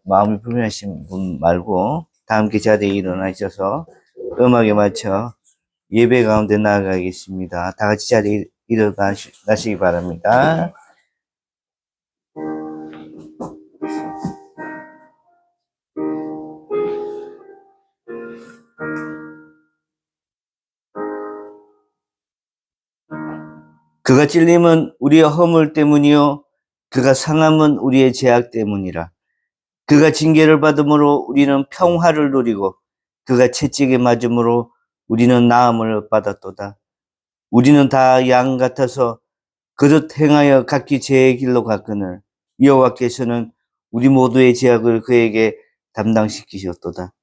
마음이 불편하신 분 말고 다 함께 자리에 일어나셔서 음악에 맞춰 예배 가운데 나아가겠습니다. 다 같이 자리에 일어나시기 바랍니다. 그가 찔림은 우리의 허물 때문이요 그가 상함은 우리의 죄악 때문이라. 그가 징계를 받음으로 우리는 평화를 누리고 그가 채찍에 맞음으로 우리는 나음을 받았도다. 우리는 다 양 같아서 그릇 행하여 각기 죄의 길로 갔거늘 여호와께서는 우리 모두의 죄악을 그에게 담당시키셨도다.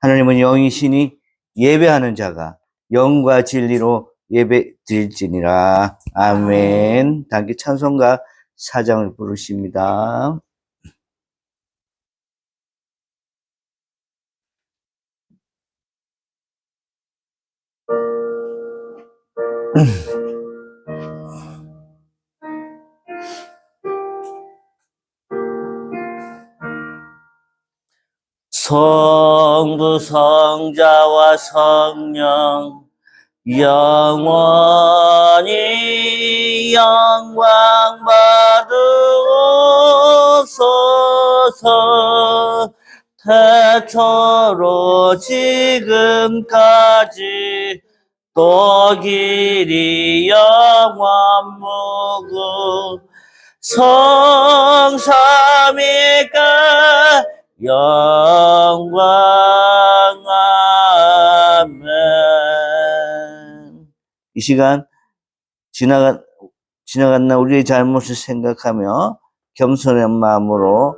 하나님은 영이시니 예배하는 자가 영과 진리로 예배 드릴지니라. 아멘. 단기 찬송가 4장을 부르십니다. 성부 성자와 성령 영원히 영광 받으옵소서. 태초로 지금까지 또 길이 영원 무궁 성삼위가 영광. 아멘. 이 시간 지나간 날 우리의 잘못을 생각하며 겸손한 마음으로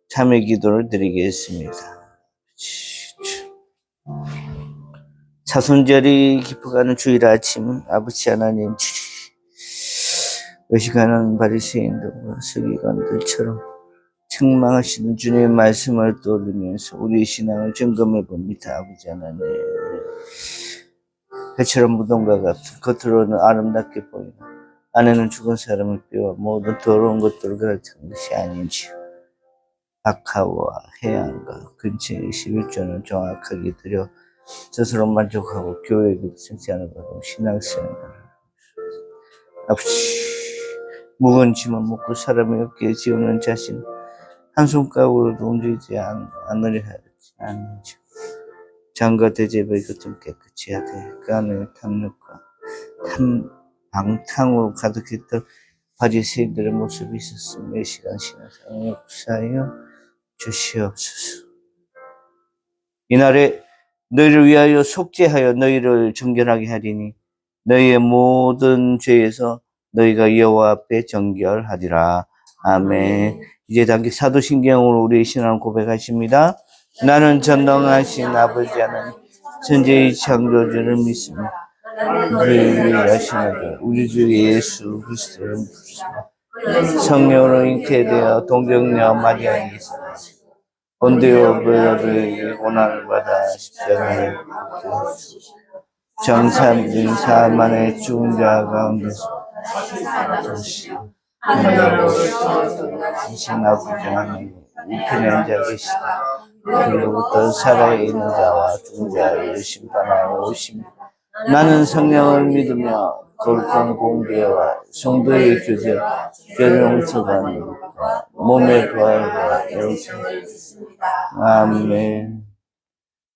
참회 기도를 드리겠습니다. 사순절이 깊어가는 주일 아침, 아버지 하나님, 의식하는 바리새인들과 서기관들처럼 책망하시는 주님의 말씀을 떠올리면서 우리의 신앙을 점검해 봅니다. 아버지 하나님, 배처럼 무덤과 같은 겉으로는 아름답게 보이나 안에는 죽은 사람을 빼와 모든 더러운 것들을 가르치는 것이 아닌지요. 박하와 해안과 근처의 11조는 정확하게 드려 스스로 만족하고 교회에도 정치하는 것으로 신앙생활을 아버지, 무거운 짐을 먹고 사람의 어깨에 지우는 자신 한 손가락으로도 움직이지 않으려 하지 않는지 장과 대접의 것을 깨끗이 하되 그 안에 탐욕과 방탕으로 가득했던 바리새인들의 모습이 있었으며 이 시간 신앙생활을 역사하여 주시옵소서. 이날에 너희를 위하여 속죄하여 너희를 정결하게 하리니 너희의 모든 죄에서 너희가 여호와 앞에 정결하리라. 아멘. 이제 단기 사도신경으로 우리의 신앙을 고백하십니다. 나는 전능하신 아버지 하나님 천지의 창조주를 믿습니다. 우리를 위하시는 우리 주 예수 그리스도를 부르시며 성령으로 잉태되어 동정녀 마리아에게서 본디오 빌라도에게 고난을 받아 십자가에 정삼 사만의 죽은 자 가운데서 당신 아버지 하나님 우편에 앉아 계시다. 그로부터 살아있는 자와 죽은 자를 심판하러 오십니다. 나는 성령을 믿으며 거룩한 공개와 성도의 교제, 결용서가는 몸의 부활과 영생. 아멘.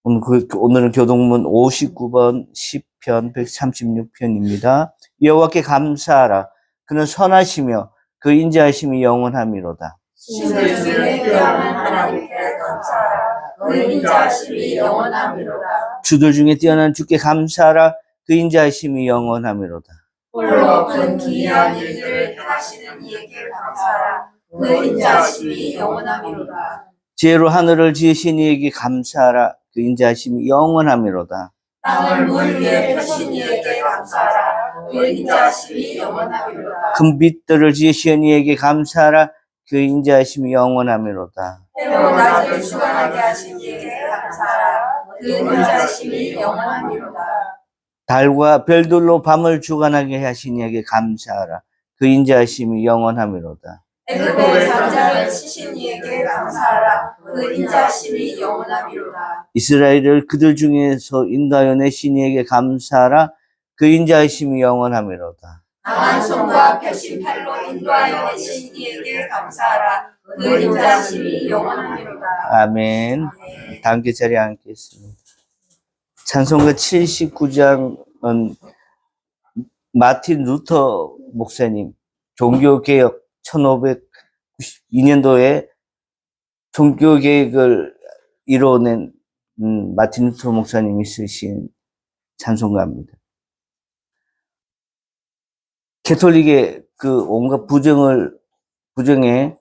오늘은 교동문 59번 10편 136편입니다. 여호와께 감사하라. 그는 선하시며 그 인자하심이 영원함이로다. 신을 주에 대하는 하나님께 감사하라. 그 인자하심이 영원함이로다. 주들 중에 뛰어난 주께 감사하라. 그 인자하심이 영원함이로다. 홀로 큰 기이한 일들을 행하시는 이에게 감사하라. 그 인자하심이 영원함이로다. 지혜로 하늘을 지으신 이에게 감사하라. 그 인자하심이 영원함이로다. 땅을 물 위에 펴신 이에게 감사하라. 그 인자하심이 영원함이로다. 금빛들을 지으신 이에게 감사하라. 그 인자하심이 영원함이로다. 해로 낮을 주관하게 하신 이에게 감사하라. 그 인자하심이 영원함이로다. 달과 별들로 밤을 주관하게 하신 이에게 감사하라. 그 인자하심이 영원함이로다. 애굽의 장자를 치신 이에게 감사하라. 그 인자하심이 영원하리로다. 이스라엘을 그들 중에서 인도하여 내신 이에게 감사하라. 그 인자하심이 영원하미로다. 강한 손과 펴신 팔로 인도하여 내신 이에게 감사하라. 그 인자하심이 영원하리로다. 아멘. 함께 자리에 앉겠습니다. 찬송가 79장은 마틴 루터 목사님, 종교개혁 1592년도에 종교개혁을 이뤄낸 마틴 루터 목사님이 쓰신 찬송가입니다. 캐톨릭의 그 온갖 부정에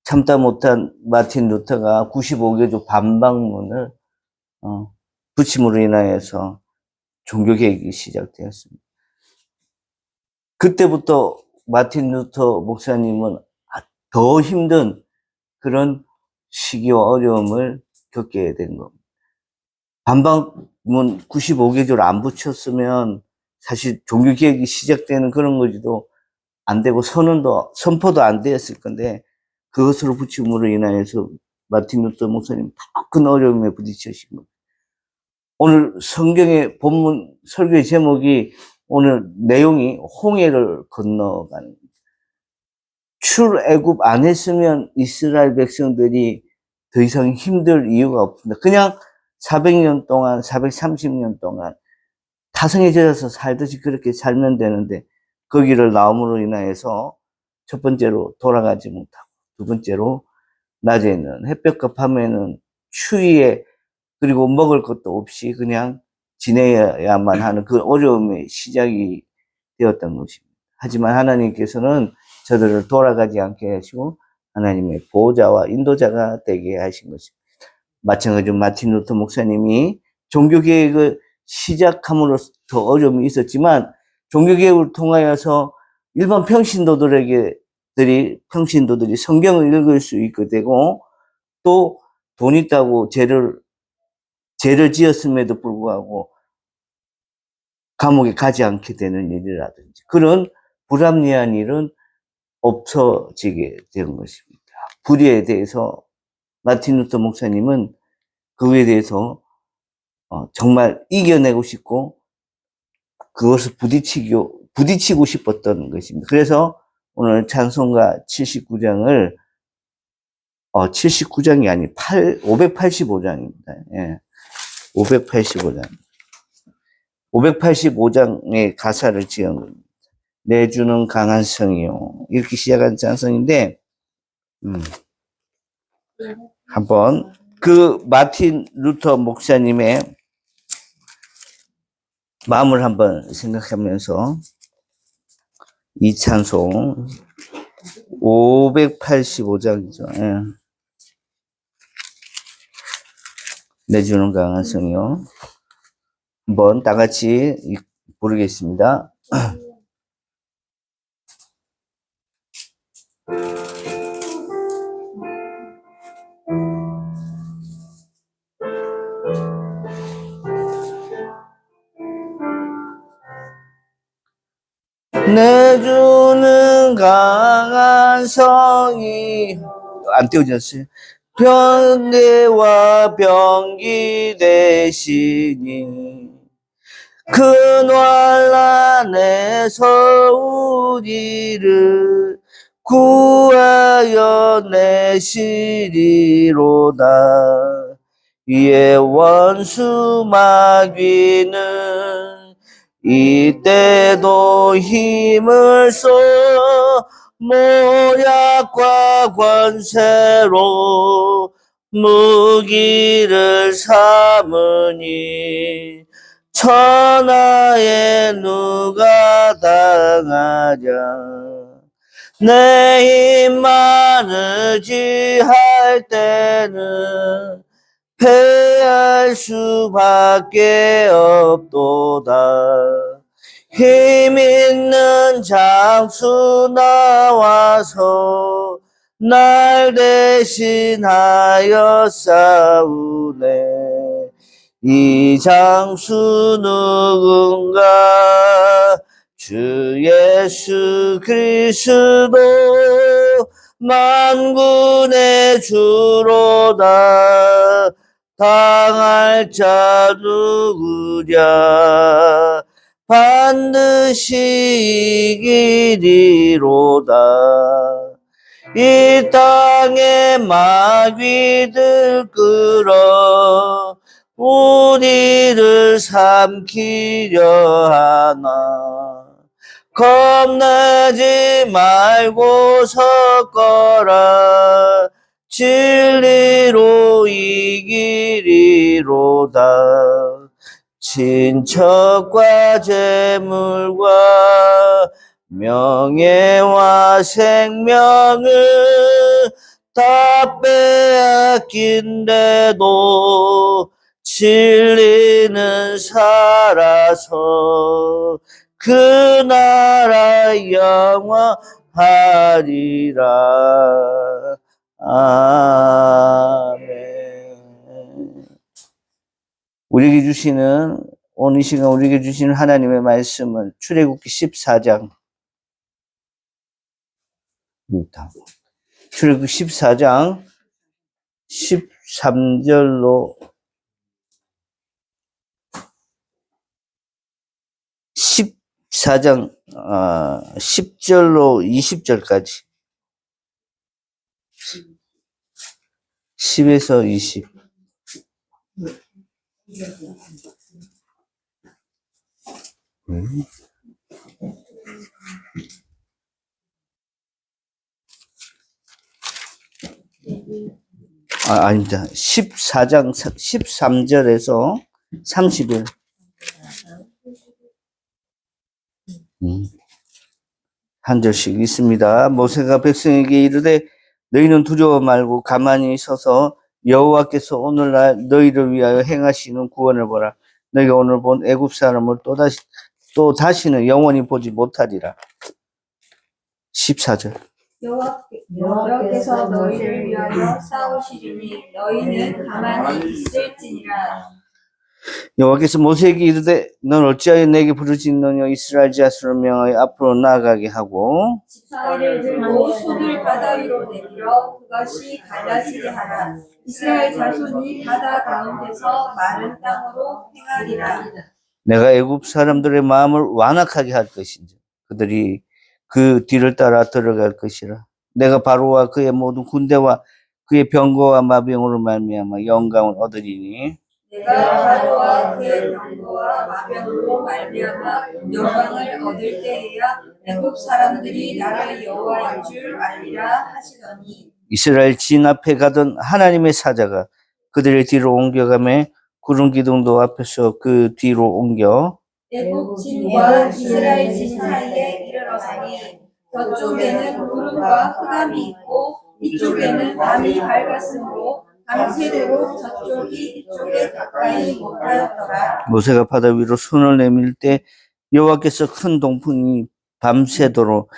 참다 못한 마틴 루터가 95개조 반박문을 붙임으로 인하여서 종교개혁이 시작되었습니다. 그때부터 마틴 루터 목사님은 더 힘든 그런 시기와 어려움을 겪게 된 겁니다. 반박문 95개조를 안 붙였으면 사실 종교개혁이 시작되는 그런 거지도 안 되고 선포도 안 되었을 건데 그것으로 붙임으로 인하여서 마틴 루터 목사님 더 큰 어려움에 부딪히신 겁니다. 오늘 성경의 본문 설교의 제목이 오늘 내용이 홍해를 건너가는 출애굽 안 했으면 이스라엘 백성들이 더 이상 힘들 이유가 없습니다. 그냥 400년 동안 430년 동안 타성에 젖어서 살듯이 그렇게 살면 되는데 거기를 나옴으로 인하여서 첫 번째로 돌아가지 못하고 두 번째로 낮에는 햇볕과 밤에는 추위에 그리고 먹을 것도 없이 그냥 지내야만 하는 그 어려움의 시작이 되었던 것입니다. 하지만 하나님께서는 저들을 돌아가지 않게 하시고 하나님의 보호자와 인도자가 되게 하신 것입니다. 마찬가지로 마틴 루터 목사님이 종교개혁을 시작함으로써 더 어려움이 있었지만 종교개혁을 통하여서 일반 평신도들이 성경을 읽을 수 있게 되고 또 돈 있다고 죄를 지었음에도 불구하고 감옥에 가지 않게 되는 일이라든지 그런 불합리한 일은 없어지게 된 것입니다. 불의에 대해서 마틴 루터 목사님은 그거에 대해서 정말 이겨내고 싶고 그것을 부딪히고 싶었던 것입니다. 그래서 오늘 찬송가 79장을 79장이 아니 585장입니다. 예. 585장. 585장의 가사를 지은 겁니다. 내주는 강한 성이요. 이렇게 시작한 찬송인데, 한번 그 마틴 루터 목사님의 마음을 한번 생각하면서 이 찬송 585장이죠. 예. 내주는 강한 성이요. 한번 다 같이 부르겠습니다. 내주는 강한 성이 안 띄워졌어요. 병대와 병기 되시니 그 환난에서 우리를 구하여 내시리로다. 이에 원수 마귀는 이때도 힘을 써 모약과 권세로 무기를 삼으니 천하에 누가 당하랴. 내 힘만을 지할 때는 패할 수밖에 없도다. 힘 있는 장수 나와서 날 대신하여 싸우네. 이 장수 누군가 주 예수 그리스도 만군의 주로다. 당할 자 누구랴 반드시 이기리로다. 이 땅에 마귀들 끌어 우리를 삼키려 하나. 겁내지 말고 섰거라. 진리로 이기리로다. 친척과 재물과 명예와 생명을 다 빼앗긴데도 진리는 살아서 그 나라 영원하리라. 아멘. 우리에게 주시는 오늘 이 시간 우리에게 주시는 하나님의 말씀은 출애굽기 14장 출애굽기 14장 13절로 14장 10절로 20절까지 10에서 20 아닙니다. 14장 13절에서 30일 한 절씩 있습니다. 모세가 백성에게 이르되 너희는 두려워 말고 가만히 서서 여호와께서 오늘날 너희를 위하여 행하시는 구원을 보라. 너희가 오늘 본 애굽 사람을 또 다시는 영원히 보지 못하리라. 14절. 여호와께서 너희를 위하여 싸우시리니 너희는 가만히 있을지니라. 여호와께서 모세에게 이르되 넌 어찌하여 내게 부르짖느냐. 이스라엘 자손을 명하여 앞으로 나아가게 하고 지팡이를 들고 손을 바다 위로 내밀어 그것이 갈라지게 하라. 이스라엘 자손이 바다 가운데서 마른 땅으로 행하리라. 내가 애굽 사람들의 마음을 완악하게 할 것인지 그들이 그 뒤를 따라 들어갈 것이라. 내가 바로와 그의 모든 군대와 그의 병거와 마병으로 말미암아 영광을 얻으리니 내가 바로와 그의 병거와 마병으로 말미암아 영광을 얻을 때에야 애굽 사람들이 나를 여호와인 줄 알리라 하시더니 이스라엘 진 앞에 가던 하나님의 사자가 그들의 뒤로 옮겨가며 구름 기둥도 앞에서 그 뒤로 옮겨 애굽 진과 이스라엘 진 사이에 이르러서니 저쪽에는 구름과 흑암이 있고 이쪽에는 밤이 밝았으므로 밤새도록 저쪽이 이쪽에 가까이 못하였더라. 모세가 바다 위로 손을 내밀 때 여호와께서 큰 동풍이 밤새도록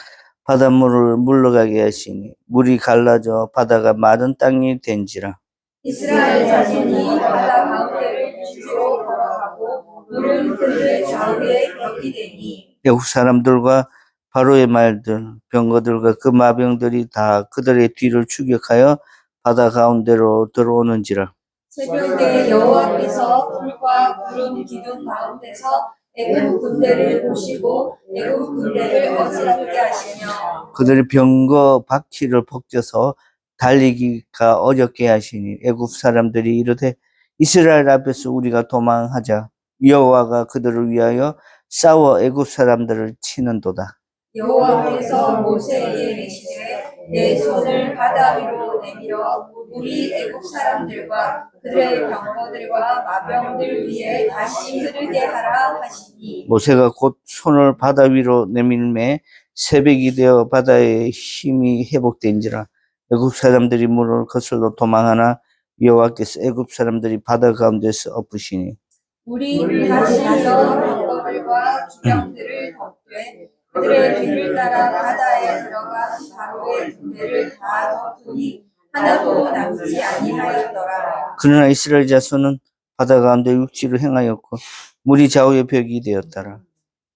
바닷물을 물러가게 하시니 물이 갈라져 바다가 마른 땅이 된지라. 이스라엘 자손이 바다 가운데를 육지로 걸어가고 물은 그들의 좌우에 벽이 되니 애국 사람들과 바로의 말들 병거들과 그 마병들이 다 그들의 뒤를 추격하여 바다 가운데로 들어오는지라. 새벽에 여호와께서 불과 구름 기둥 가운데서 애굽 군대를 보시고 애굽 군대를 어지럽게 하시며 그들의 병거 바퀴를 벗겨서 달리기가 어렵게 하시니 애굽 사람들이 이르되 이스라엘 앞에서 우리가 도망하자. 여호와가 그들을 위하여 싸워 애굽 사람들을 치는도다. 여호와께서 모세에게 이르시되 내 손을 바다 위로 내밀어 우리 애굽 사람들과 그들의 병거들과 마병들 위에 다시 흐르게 하라 하시니 모세가 곧 손을 바다 위로 내밀매 새벽이 되어 바다의 힘이 회복된지라. 애굽 사람들이 물을 거슬러 도망하나 여호와께서 애굽 사람들이 바다 가운데서 엎으시니 우리 다시 저 병거들과 기병들을 덮되 그들의 뒤를 따라 바다에 들어가 바로의 군대를 다 덮으니 하나도 남지 아니하였더라. 그러나 이스라엘 자손은 바다 가운데 육지로 행하였고 물이 좌우의 벽이 되었더라.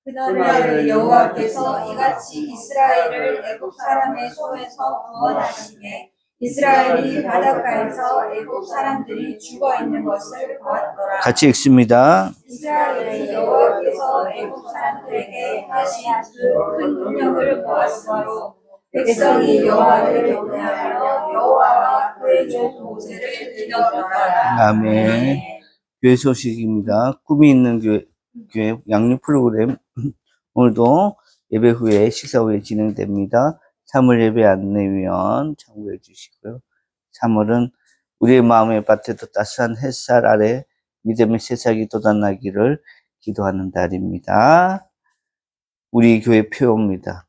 그날에 여호와께서 이같이 이스라엘을 애굽 사람의 손에서 구원하시매 이스라엘이 바닷가에서 애굽 사람들이 죽어 있는 것을 보았더라. 같이 읽습니다. 이스라엘이 여호와께서 애굽 사람들에게 하신 그 큰 능력을 보았으므로 백성이 여호와를 경외하며 여호와와 그의 종 모세를 믿었더라. 아멘. 교회 소식입니다. 꿈이 있는 교회 양육 프로그램 오늘도 예배 후에 식사 후에 진행됩니다. 3월 예배 안내위원 참고해 주시고요. 3월은 우리의 마음의 밭에도 따스한 햇살 아래 믿음의 새싹이 돋아나기를 기도하는 달입니다. 우리 교회 표입니다.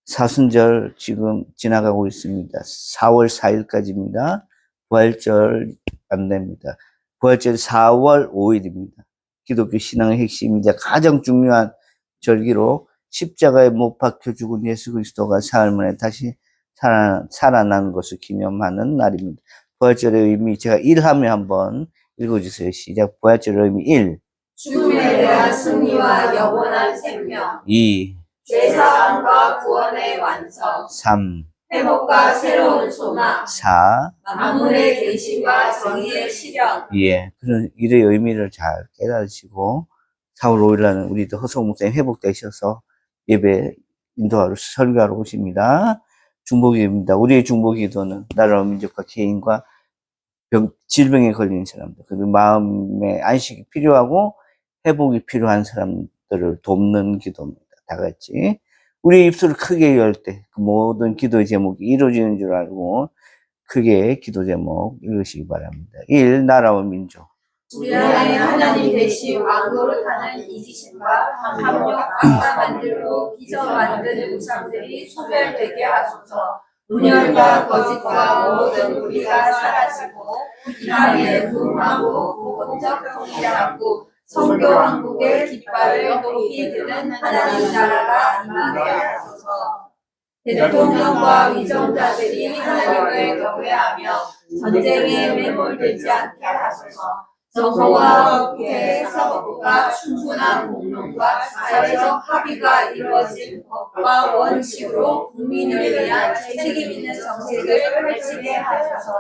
사순절 지금 지나가고 있습니다. 4월 4일까지입니다. 부활절 안내입니다. 부활절 4월 5일입니다. 기독교 신앙의 핵심이자 가장 중요한 절기로 십자가에 못 박혀 죽은 예수 그리스도가 사흘 만에 다시 살아난 것을 기념하는 날입니다. 부활절의 의미 제가 1 하면 한번 읽어주세요. 시작. 부활절의 의미 1. 죽음에 대한 승리와 영원한 생명. 2. 죄사함과 구원의 완성. 3. 회복과 새로운 소망. 4. 만물의 계시와 정의의 실현. 예. 그런 일의 의미를 잘 깨달으시고 4월 5일 날은 우리도 허성 목사님 회복되셔서 예배 인도하러 설교하러 오십니다. 중보기도입니다. 우리의 중보기도는 나라와 민족과 개인과 질병에 걸린 사람들, 그리고 마음의 안식이 필요하고 회복이 필요한 사람들을 돕는 기도입니다. 다 같이 우리의 입술을 크게 열 때 그 모든 기도의 제목이 이루어지는 줄 알고 크게 기도 제목 읽으시기 바랍니다. 1. 나라와 민족. 우리 안에 하나님 대신 왕노릇하는 이기심과 합력 악사 만들고 기저 만든 우상들이 소멸되게 하소서. 분열과 거짓과 모든 우리가 사라지고 이 땅에 부흥하고 복음적 통일하고 선교 왕국의 깃발을 높이 드는 하나님 나라가 임하게 하소서. 대통령과 위정자들이 하나님을 경외하며 전쟁에 매몰되지 않게 하소서. 정부와 국회, 사법부가 충분한 공론과 사회적 합의가 이루어진 법과 원칙으로 국민을 위한 책임 있는 정책을 펼치게 하소서.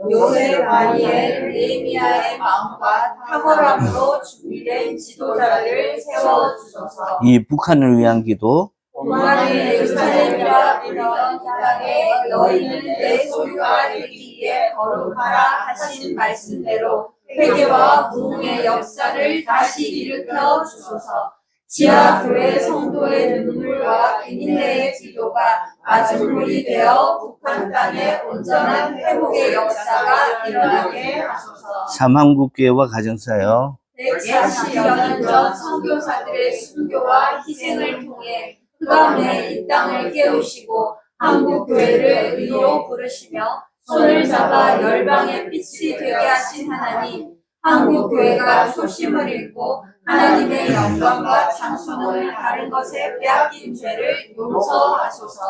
요셉, 다니엘, 느헤미야의 마음과 탁월함으로 준비된 지도자를 세워주소서. 이 북한을 위한 기도. 북한의 예루살렘이라 불리던 이 땅에 너희는 내 소유가 되기 위해 거룩하라 하신 말씀대로 회개와 부흥의 역사를 다시 일으켜 주소서. 지하교회 성도의 눈물과 인내의 기도가 마중물이 되어 북한 땅에 온전한 회복의 역사가 일어나게 하소서. 3. 한국교회와 가정사역. 140여 년 전 선교사들의 순교와 희생을 통해 그 다음에 이 땅을 깨우시고 한국 교회를 의로 부르시며 손을 잡아 열방의 빛이 되게 하신 하나님, 한국 교회가 초심을 잃고 하나님의 영광과 장수를 다른 것에 빼앗긴 죄를 용서하소서.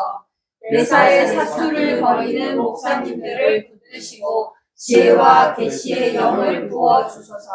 매사에 사투를 벌이는 목사님들을 붙드시고 지혜와 계시의 영을 부어 주소서.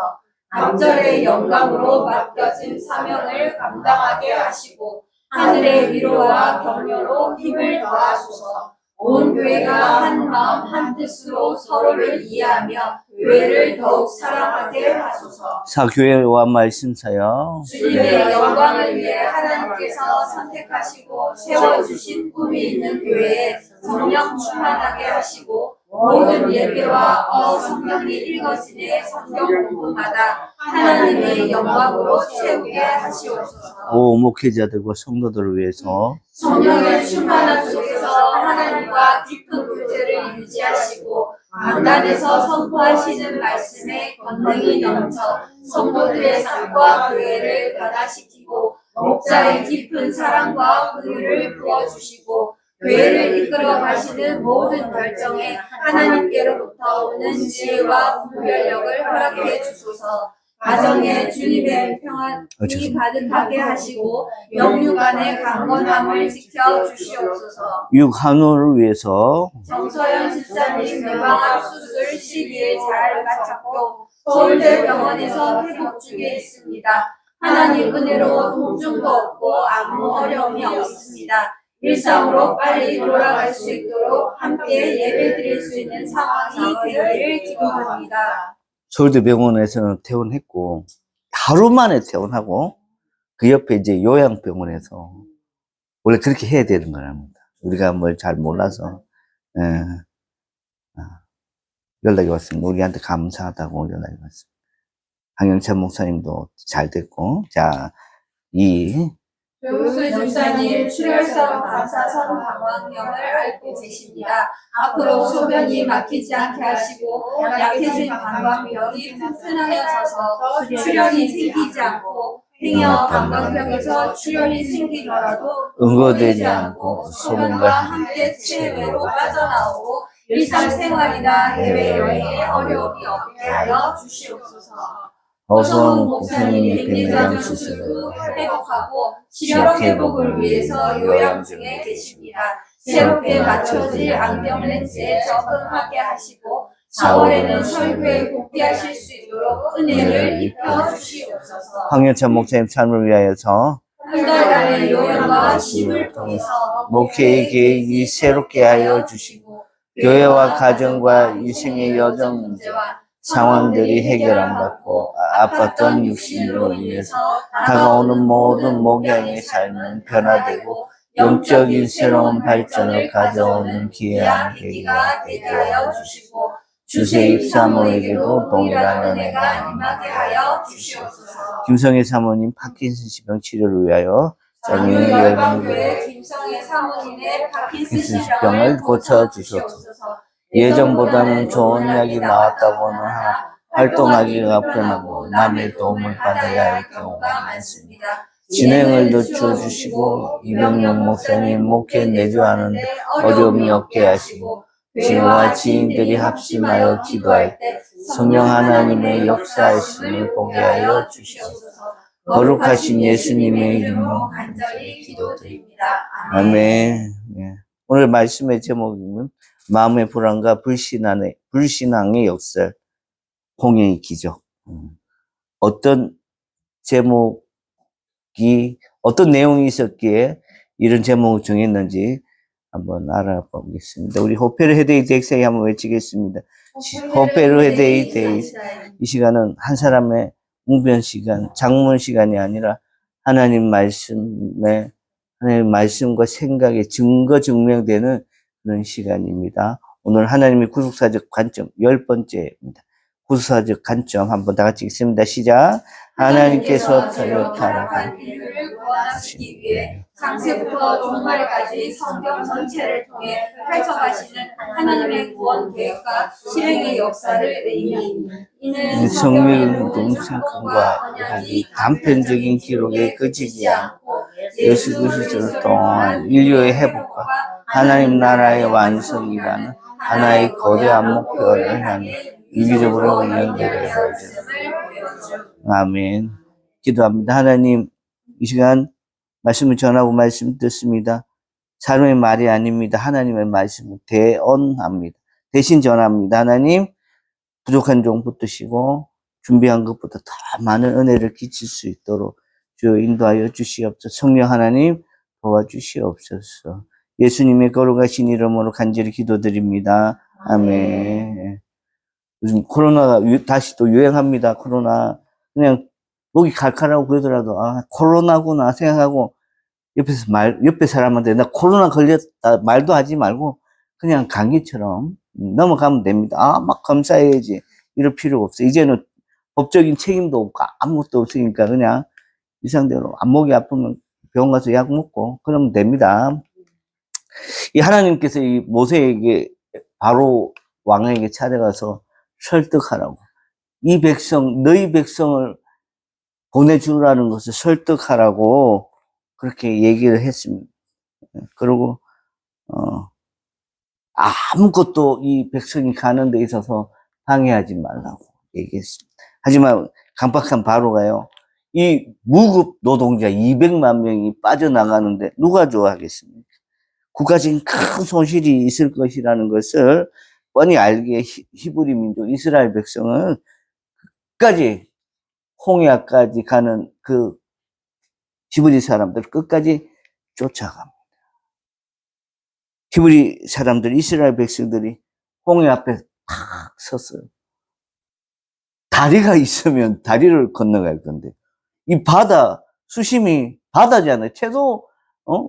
갑절의 영광으로 맡겨진 사명을 감당하게 하시고 하늘의 위로와 격려로 힘을 더하소서. 온 교회가 한 마음 한 뜻으로 서로를 이해하며 교회를 더욱 사랑하게 하소서. 4. 교회와 말씀사역. 주님의 영광을 위해 하나님께서 선택하시고 세워주신 꿈이 있는 교회에 성령 충만하게 하시고 모든 예배와 성경이 읽어지는 성경 공부마다 하나님의 영광으로 채우게 하시옵소서. 5. 목회자들과 성도들을 위해서. 성령의 충만한 속에서 하나님과 깊은 교제를 유지하시고 강단에서 선포하시는 말씀에 권능이 넘쳐 성도들의 삶과 교회를 변화시키고 목자의 깊은 사랑과 긍휼을 부어주시고 교회를 이끌어 가시는 모든 결정에 하나님께로부터 오는 지혜와 분별력을 허락해 주소서. 가정에 주님의 평안이 가득하게 하시고 영육 안의 강건함을 지켜 주시옵소서. 6. 한우를 위해서. 정서연 집사님 유방암 수술 12일 잘 마쳤고 서울대 병원에서 회복 중에 있습니다. 하나님 은혜로 통증도 없고 아무 어려움이 없습니다. 일상으로 빨리 돌아갈 수 있도록 함께 예배드릴 수 있는 상황이 되기를 기도합니다. 서울대 병원에서는 퇴원했고 하루 만에 퇴원하고 그 옆에 이제 요양병원에서 원래 그렇게 해야 되는 거랍니다. 우리가 뭘 잘 몰라서 연락이 왔습니다. 우리한테 감사하다고 연락이 왔습니다. 황영찬 목사님도 잘 됐고, 자, 조우수 집사님 출혈성 방사선 방광염을 앓고 계십니다. 앞으로 소변이 막히지 않게 하시고 약해진 방광벽이 튼튼하여져서 출혈이 생기지 않고 행여 방광벽에서 출혈이 생기더라도 응고되지 않고 소변과 함께 체외로 빠져나오고 일상생활이나 해외여행에 어려움이 없게 하여 주시옵소서. 어선 목사님이 백내장 수술 수술을 후 회복하고 시력 회복을 위해서 요양 중에 계십니다. 새롭게 맞춰질 안경 렌즈에 적응하게 하시고 4월에는 설교에 복귀하실 수 있도록 은혜를 입혀 주시옵소서. 황영찬 목사님 삶을 위하여서 한 달간의 요양과 쉼을 통해서 목회의 계획이 새롭게 하여 주시고 교회와 가정과 인생의 여정 문제와 상황들이 해결 안 받고 아팠던 육신으로 인해서 다가오는 모든 목양의 삶은 변화되고 영적인 새로운 발전을 가져오는 기회한 계기가 되게 하여 주시고 주세입 사모에게도 동일한 은혜가 임하게 하여 주시옵소서. 김성애 사모님 파킨슨氏병 치료를 위하여 장유 열방교회 김성애 사모님의 파킨슨병을 고쳐주시옵소서. 예전보다는 좋은 약이 나왔다고는 활동하기가 편하고 남의 도움을 받아야 할 경우가 많습니다. 진행을 늦춰주시고 이병용 목사님 목회 내주하는데 어려움이 없게 하시고 지와 지인들이 합심하여 기도할 때 성령 하나님의 역사하심을 보게 하여 주시옵소서. 거룩하신 예수님의 이름으로 간절히 기도드립니다. 아멘. 예. 오늘 말씀의 제목은 마음의 불안과 불신앙의 역설, 홍해의 기적. 어떤 제목이, 어떤 내용이 있었기에 이런 제목을 정했는지 한번 알아보겠습니다. 우리 호페르 헤데이 덱세이 한번 외치겠습니다. 호페르 헤데이 데이. 이 시간은 한 사람의 웅변 시간, 장문 시간이 아니라 하나님 말씀과 생각에 증거 증명되는 그런 시간입니다. 오늘 하나님의 구속사적 관점 10번째입니다. 구속사적 관점 한번 다 같이 읽습니다. 시작. 하나님께서 저를 타락한 인류를 구원하시기 위해 창세부터 종말까지 성경 전체를 통해 펼쳐가시는 하나님의 구원 계획과 실행의 역사를 의미. 이는 성경 동상과 언약이 단편적인 기록에 그치지 않고 예수 그리스도 동안 인류의 회복과 하나님 나라의 완성이라는 하나의 거대한 목표를 향해 유기적으로 연결해서 아멘. 기도합니다. 하나님, 이 시간 말씀을 전하고 말씀 듣습니다. 사람의 말이 아닙니다. 하나님의 말씀을 대언합니다. 대신 전합니다. 하나님, 부족한 종 붙드시고 준비한 것보다 더 많은 은혜를 끼칠 수 있도록 주여 인도하여 주시옵소서. 성령 하나님 도와주시옵소서. 예수님의 거룩하신 이름으로 간절히 기도드립니다. 아멘. 요즘 코로나가 다시 또 유행합니다. 코로나. 그냥 목이 칼칼하고 그러더라도 코로나구나 생각하고 옆에 사람한테 나 코로나 걸렸다 말도 하지 말고 그냥 감기처럼 넘어가면 됩니다. 막 검사해야지. 이럴 필요가 없어요. 이제는 법적인 책임도 없고 아무것도 없으니까 그냥 이상대로 목이 아프면 병원 가서 약 먹고 그러면 됩니다. 이 하나님께서 이 모세에게 바로 왕에게 찾아가서 설득하라고. 이 백성, 너희 백성을 보내주라는 것을 설득하라고 그렇게 얘기를 했습니다. 그리고, 아무것도 이 백성이 가는 데 있어서 방해하지 말라고 얘기했습니다. 하지만 강박한 바로가요, 이 무급 노동자 200만 명이 빠져나가는데 누가 좋아하겠습니까? 국가적인 큰 손실이 있을 것이라는 것을 뻔히 알기에 히브리 민족 이스라엘 백성은 끝까지 홍해까지 가는 그 히브리 사람들 끝까지 쫓아갑니다. 히브리 사람들, 이스라엘 백성들이 홍해 앞에 탁 섰어요. 다리가 있으면 다리를 건너갈 건데, 이 바다, 수심이 바다잖아요. 최소,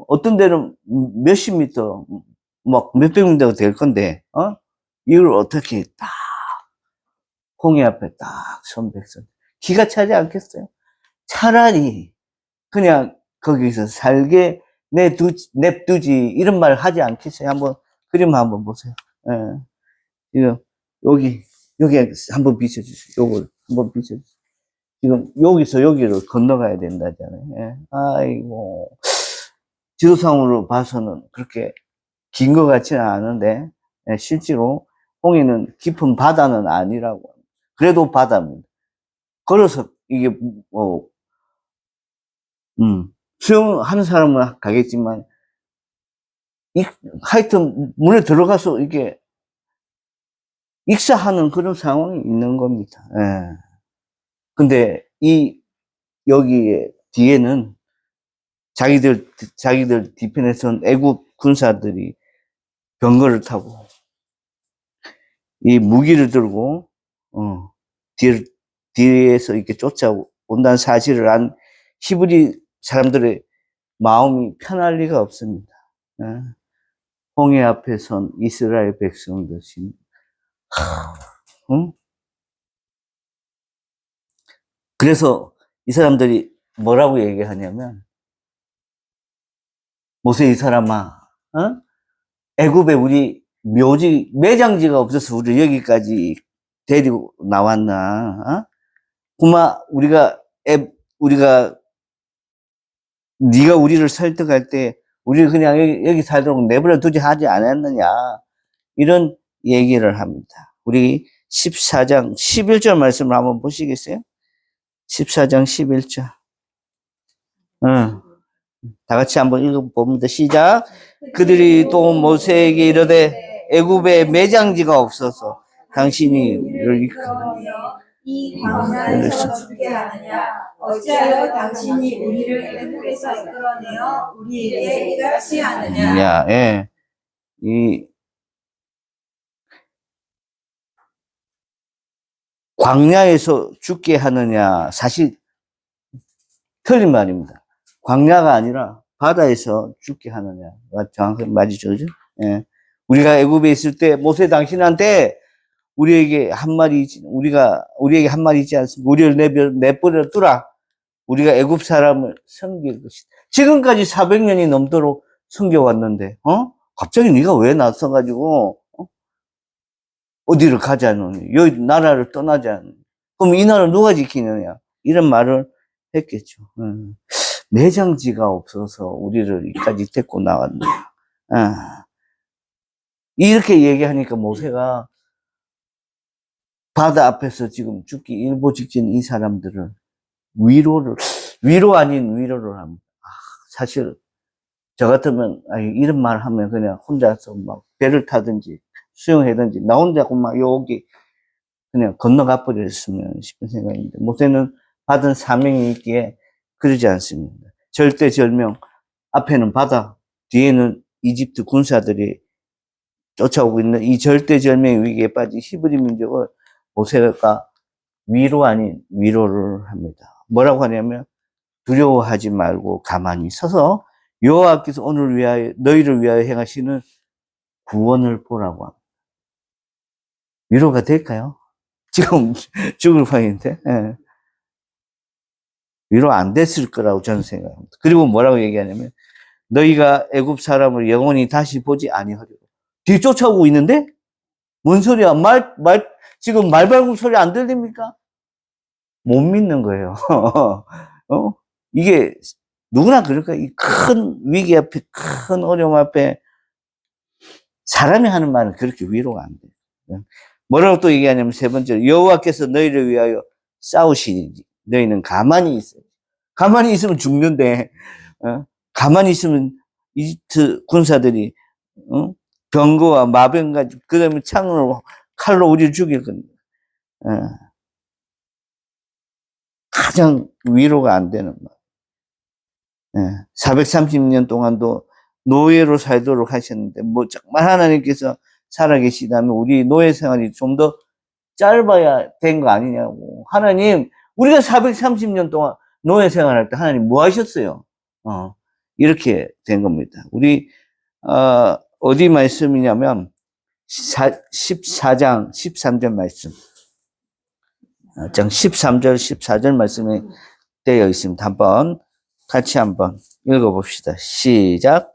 어떤 데는 몇십 미터, 막 몇백 미터가 될 건데, 이걸 어떻게 딱, 홍해 앞에 딱 선 백성. 기가 차지 않겠어요? 차라리 그냥 거기서 살게 냅두지, 이런 말 하지 않겠어요? 한번, 그림 한번 보세요. 예. 지금, 여기 한번 비춰주세요. 요걸 한번 비춰주세요. 지금 여기서 여기로 건너가야 된다잖아요. 예. 아이고. 지도상으로 봐서는 그렇게 긴 것 같지는 않은데, 예, 실제로 홍해는 깊은 바다는 아니라고. 그래도 바다입니다. 걸어서 이게, 수영하는 사람은 가겠지만, 하여튼 물에 들어가서 이게 익사하는 그런 상황이 있는 겁니다. 예. 근데 여기 뒤에는 자기들 뒤편에선 애국 군사들이 병거를 타고 이 무기를 들고, 뒤에서 이렇게 쫓아온다는 사실을 안 히브리 사람들의 마음이 편할 리가 없습니다. 예. 홍해 앞에 선 이스라엘 백성들, 응? 그래서 이 사람들이 뭐라고 얘기하냐면, 모세 이 사람아, 애굽에 우리 매장지가 없어서 우리 여기까지 데리고 나왔나? 그마 우리가 네가 우리를 설득할 때 우리를 그냥 여기 살도록 내버려 두지 하지 않았느냐? 이런 얘기를 합니다. 우리 14장 11절 말씀을 한번 보시겠어요? 14장 11절. 다 같이 한번 읽어봅니다. 시작. 그들이 또 모세에게 이르되 애굽에 매장지가 없어서 당신이 우리를 이 광야에서 죽게 하느냐? 어찌하여 당신이 우리를 애굽에서 이끌어내어 우리에게 이같이 하느냐? 예. 이 광야에서 죽게 하느냐? 사실 틀린 말입니다. 광야가 아니라 바다에서 죽게 하느냐. 정확히 맞으죠, 그죠? 예. 우리가 애굽에 있을 때 모세 당신한테 우리에게 한 말이 있지 않습니까? 우리를 내버려 두라. 우리가 애굽 사람을 섬길 것이다. 지금까지 400년이 넘도록 섬겨왔는데, 갑자기 네가 왜 나서가지고, 어디를 가자느니, 여기 나라를 떠나자느니. 그럼 이 나라를 누가 지키느냐? 이런 말을 했겠죠. 내장지가 없어서 우리를 여기까지 데리고 나왔네. 이렇게 얘기하니까 모세가 바다 앞에서 지금 죽기 일보 직전 이 사람들을 위로 아닌 위로를 합니다. 사실, 저 같으면, 이런 말 하면 그냥 혼자서 막 배를 타든지 수영하든지 나 혼자 막 여기 그냥 건너가 버렸으면 싶은 생각인데, 모세는 받은 사명이 있기에 그러지 않습니다. 절대절명, 앞에는 바다, 뒤에는 이집트 군사들이 쫓아오고 있는 이 절대절명의 위기에 빠진 히브리 민족을 모세가 위로 아닌 위로를 합니다. 뭐라고 하냐면, 두려워하지 말고 가만히 서서 여호와께서 너희를 위하여 행하시는 구원을 보라고 합니다. 위로가 될까요? 지금 죽을 판인데. 예. 위로 안 됐을 거라고 저는 생각합니다. 그리고 뭐라고 얘기하냐면, 너희가 애굽 사람을 영원히 다시 보지 아니하리라. 뒤 쫓아오고 있는데? 뭔 소리야? 지금 말발굽 소리 안 들립니까? 못 믿는 거예요. 이게 누구나 그럴까? 이 큰 위기 앞에, 큰 어려움 앞에 사람이 하는 말은 그렇게 위로가 안 돼요. 뭐라고 또 얘기하냐면 세 번째로, 여호와께서 너희를 위하여 싸우시니 너희는 가만히 있어요. 가만히 있으면 죽는데, 가만히 있으면 이집트 군사들이, 병거와 마병 가지고, 그 다음에 칼로 우리를 죽일 겁니다. 가장 위로가 안 되는 말. 예, 430년 동안도 노예로 살도록 하셨는데, 뭐, 정말 하나님께서 살아계시다면 우리 노예 생활이 좀 더 짧아야 된 거 아니냐고. 하나님, 우리가 430년 동안 노예 생활할 때 하나님 뭐 하셨어요? 이렇게 된 겁니다. 우리, 어디 말씀이냐면, 14장 13절 말씀. 13절, 14절 말씀에 되어 있습니다. 같이 한번 읽어봅시다. 시작.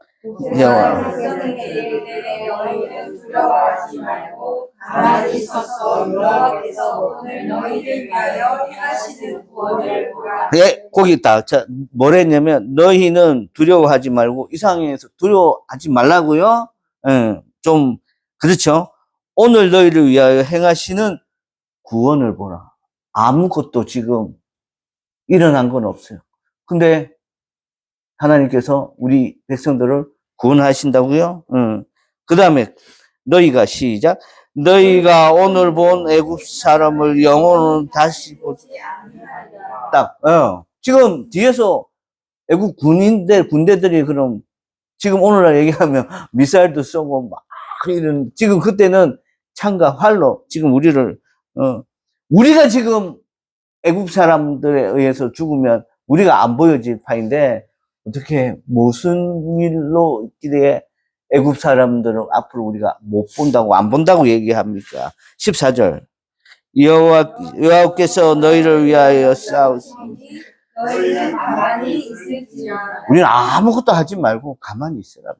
여호와 백성에게 이르되 너희는 두려워하지 말고 가만히 서서 여호와께서 오늘 너희를 위하여 행하시는 구원을 보라. 예, 거기 있다. 자, 뭐라 했냐면, 너희는 두려워하지 말고, 이 상황에서 두려워하지 말라고요? 예, 좀, 그렇죠? 오늘 너희를 위하여 행하시는 구원을 보라. 아무것도 지금 일어난 건 없어요. 근데 하나님께서 우리 백성들을 구원하신다고요? 그 다음에 너희가 시작. 너희가 오늘 본 애굽 사람을 영원히 다시 보지 딱. 지금 뒤에서 애국 군대들이 그럼 지금 오늘날 얘기하면 미사일도 쏘고 막 이런 지금 그때는 창과 활로 지금 우리가 지금 애국 사람들에 의해서 죽으면 우리가 안 보여질 파인데 어떻게 무슨 일로 있기에 애국 사람들은 앞으로 우리가 못 본다고 안 본다고 얘기합니까? 14절 여호와께서 너희를 위하여 싸우시니 너희는 가만히 있을지어다. 우리는 아무것도 하지 말고 가만히 있으라고.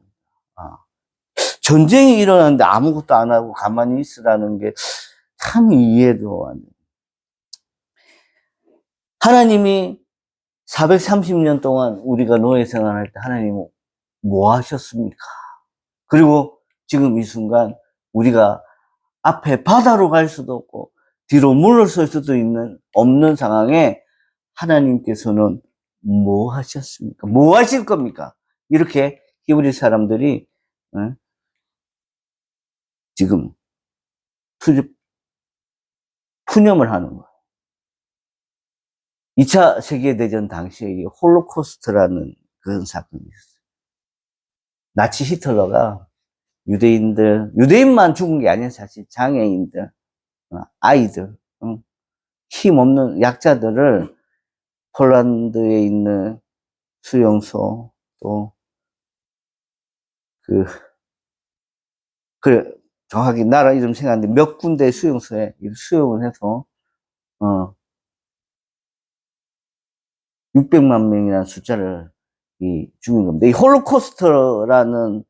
전쟁이 일어났는데 아무것도 안 하고 가만히 있으라는 게 참 이해도 안 돼요. 하나님이 430년 동안 우리가 노예 생활할 때 하나님은 뭐 하셨습니까? 그리고 지금 이 순간 우리가 앞에 바다로 갈 수도 없고 뒤로 물러설 수도 없는 상황에 하나님께서는 뭐 하셨습니까? 뭐 하실 겁니까? 이렇게 히브리 사람들이 지금 푸념을 하는 거예요. 2차 세계대전 당시에 홀로코스트라는 그런 사건이 있었어요. 나치 히틀러가 유대인만 죽은 게 아니라 사실 장애인들, 아이들, 힘없는 약자들을 폴란드에 있는 수용소, 또, 정확히 나라 이름 생각하는데 몇 군데 수용소에 수용을 해서, 600만 명이라는 숫자를 죽인 겁니다. 이 홀로코스트라는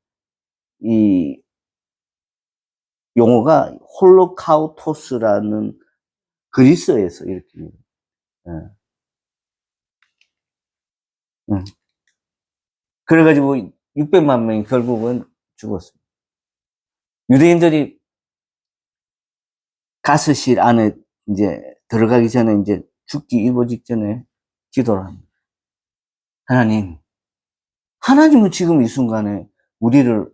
이 용어가 홀로카우토스라는 그리스어에서 이렇게. 그래가지고 600만 명이 결국은 죽었어요. 유대인들이 가스실 안에 이제 들어가기 전에 이제 죽기 일보 직전에 기도를 합니다. 하나님은 지금 이 순간에 우리를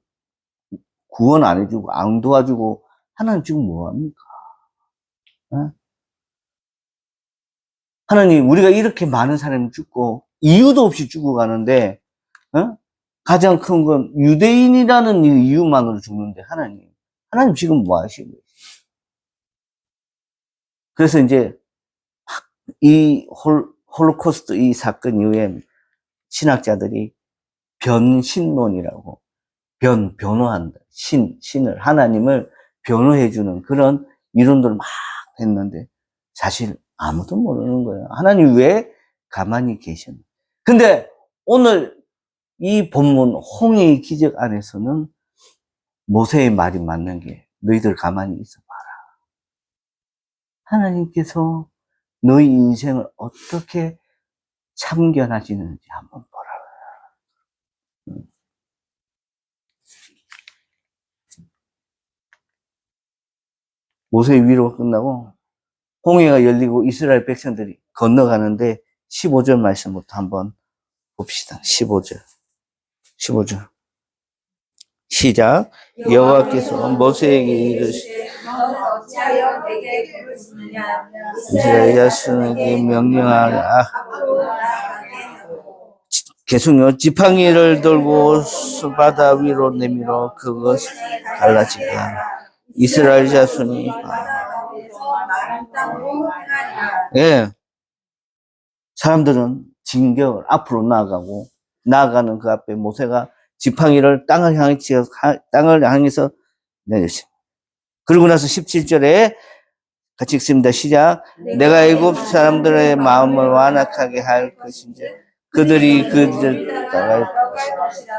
구원 안 해주고 안 도와주고 하나님 지금 뭐합니까? 하나님 우리가 이렇게 많은 사람이 죽고 이유도 없이 죽어가는데 가장 큰 건 유대인이라는 이유만으로 죽는데 하나님 지금 뭐 하시고 계세요? 그래서 이제 이 홀로코스트 이 사건 이후에 신학자들이 변신론이라고 변호한다. 신을 하나님을 변호해주는 그런 이론들을 막 했는데 사실 아무도 모르는 거예요. 하나님 왜 가만히 계셨나? 근데 오늘 이 본문 홍해의 기적 안에서는 모세의 말이 맞는 게 너희들 가만히 있어 봐라. 하나님께서 너희 인생을 어떻게 참견하시는지 한번 보라. 모세의 위로가 끝나고 홍해가 열리고 이스라엘 백성들이 건너가는데 15절 말씀부터 한번 봅시다. 15절. 시작. 여호와께서 모세에게 이르시되 너는 어찌하여 내게 부르시느냐. 이스라엘 자손에게 명령하라. 앞으로 나아가게 하고 계속요. 지팡이를 들고 바다 위로 내밀어 그것이 갈라지게 하라. 이스라엘 자손이 바다 가운데서 마른 땅으로 행하리라. 예. 사람들은 진격을 앞으로 나아가고 나아가는 그 앞에 모세가 지팡이를 땅을 향해서 내렸습니다. 그러고 나서 17절에 같이 읽습니다. 시작. 내가 애굽 사람들의 마음을 완악하게 할 것인지 그들이 그들을 따라갈 것이다.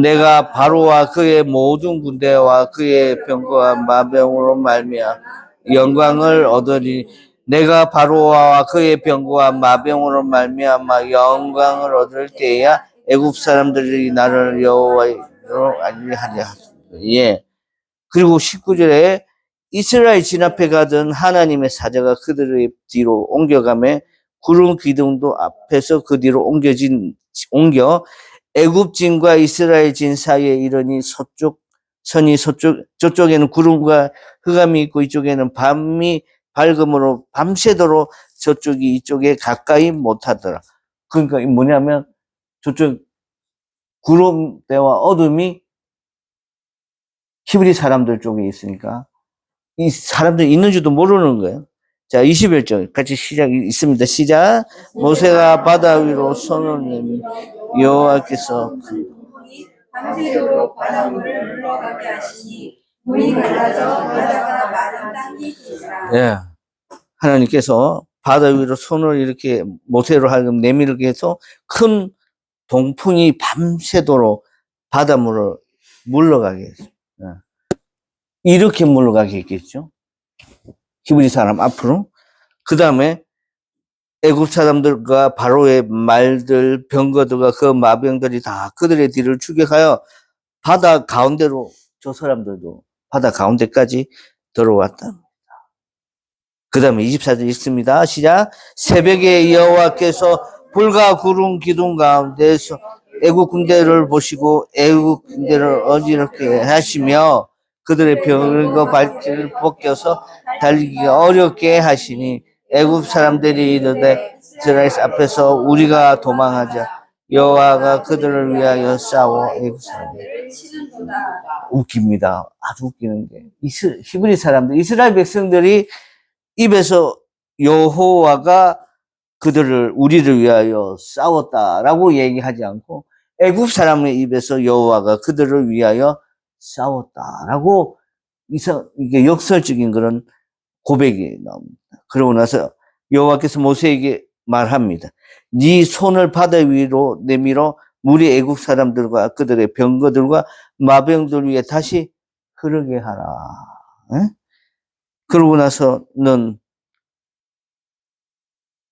내가 바로와 그의 모든 군대와 그의 병거와 마병으로 말미암아 영광을 얻으리. 내가 바로와 그의 병거와 마병으로 말미암아 영광을 얻을 때야 애굽 사람들이 나를 여호와로 알리하리라. 예. 그리고 19절에 이스라엘 진압해 가던 하나님의 사자가 그들의 뒤로 옮겨가매 구름 기둥도 앞에서 그 뒤로 옮겨 애굽 진과 이스라엘 진 사이에 이르니 저쪽에는 구름과 흑암이 있고 이쪽에는 밤이 밝음으로 밤새도록 저쪽이 이쪽에 가까이 못하더라. 그러니까 뭐냐면 저쪽 구름대와 어둠이 히브리 사람들 쪽에 있으니까 이 사람들이 있는지도 모르는 거예요. 자, 21절 같이 있습니다. 시작. 모세가 바다 위로 손을 내밀 여호와께서 밤새도록 바닷물을 흘러가게 하시니 물이 갈라져 바다가 마른 땅이 되니라. 예. 하나님께서 바다 위로 손을 이렇게 모세로 하여금 내밀게 해서 큰 동풍이 밤새도록 바닷물을 물러가게 했어요. 이렇게 물러가게 했겠죠. 히브리 사람 앞으로. 그 다음에 애굽 사람들과 바로의 말들, 병거들과 그 마병들이 다 그들의 뒤를 추격하여 바다 가운데로 저 사람들도 바다 가운데까지 들어왔다. 그 다음에 24절 읽습니다. 시작. 새벽에 여호와께서 불과 구름 기둥 가운데서 애굽 군대를 보시고 애굽 군대를 어지럽게 하시며 그들의 병거 발길을 벗겨서 달리기가 어렵게 하시니 애굽 사람들이 이르되 이스라엘 앞에서 우리가 도망하자 여호와가 그들을 위하여 싸워 애굽 사람들을 치는도다. 웃깁니다. 아주 웃기는 게 히브리 사람들, 이스라엘 백성들이 입에서 여호와가 우리를 위하여 싸웠다라고 얘기하지 않고 애굽 사람의 입에서 여호와가 그들을 위하여 싸웠다라고 이게 역설적인 그런 고백이 나옵니다. 그러고 나서 여호와께서 모세에게 말합니다. 네 손을 바다 위로 내밀어 물이 애굽 사람들과 그들의 병거들과 마병들 위에 다시 흐르게 하라. 에? 그러고 나서는